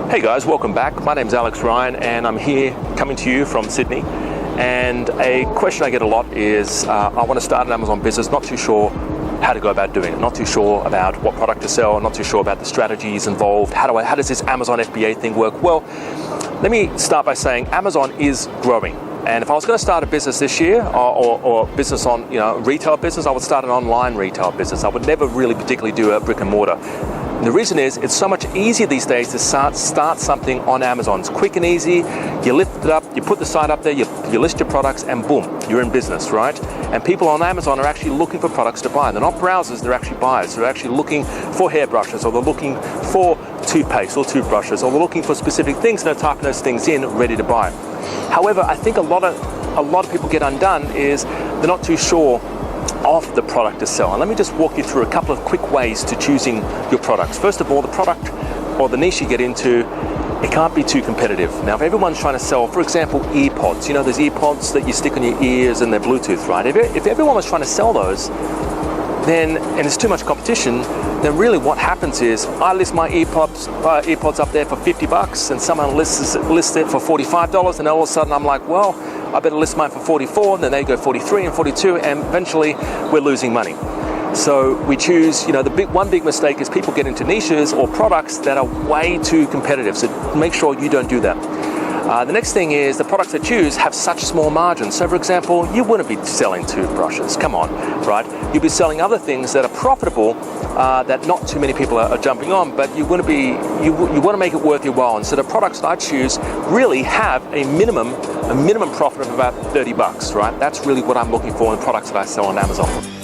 Hey guys, welcome back. My name's Alex Ryan and I'm here coming to you from Sydney. And a question I get a lot is, I want to start an Amazon business, not too sure how to go about doing it, not too sure about what product to sell, not too sure about the strategies involved. How does this Amazon FBA thing work? Well, let me start by saying Amazon is growing. And if I was going to start a business this year, or business on, retail business, I would start an online retail business. I would never really particularly do a brick and mortar. And the reason is, it's so much easier these days to start something on Amazon. It's quick and easy. You lift it up, you put the site up there, you list your products, and boom, you're in business, right? And people on Amazon are actually looking for products to buy. They're not browsers, they're actually buyers. They're actually looking for hairbrushes, or they're looking for toothpaste or toothbrushes, or they're looking for specific things, and they're typing those things in, ready to buy. However, I think a lot of people get undone is they're not too sure of the product to sell. And let me just walk you through a couple of quick ways to choosing your products. First of all, the product or the niche you get into, it can't be too competitive. Now, if everyone's trying to sell, for example, earpods, those earpods that you stick on your ears and they're Bluetooth, right? If everyone was trying to sell those, and there's too much competition, then really what happens is I list my earpods up there for $50 and someone lists it for $45, and all of a sudden I'm like, well, I better list mine for $44, and then they go $43 and $42, and eventually we're losing money. So we choose, one big mistake is people get into niches or products that are way too competitive. So make sure you don't do that. The next thing is the products I choose have such small margins. So for example, you wouldn't be selling toothbrushes, come on, right? You'd be selling other things that are profitable, that not too many people are jumping on, but you want to make it worth your while. And so the products that I choose really have a minimum profit of about $30, right? That's really what I'm looking for in products that I sell on Amazon.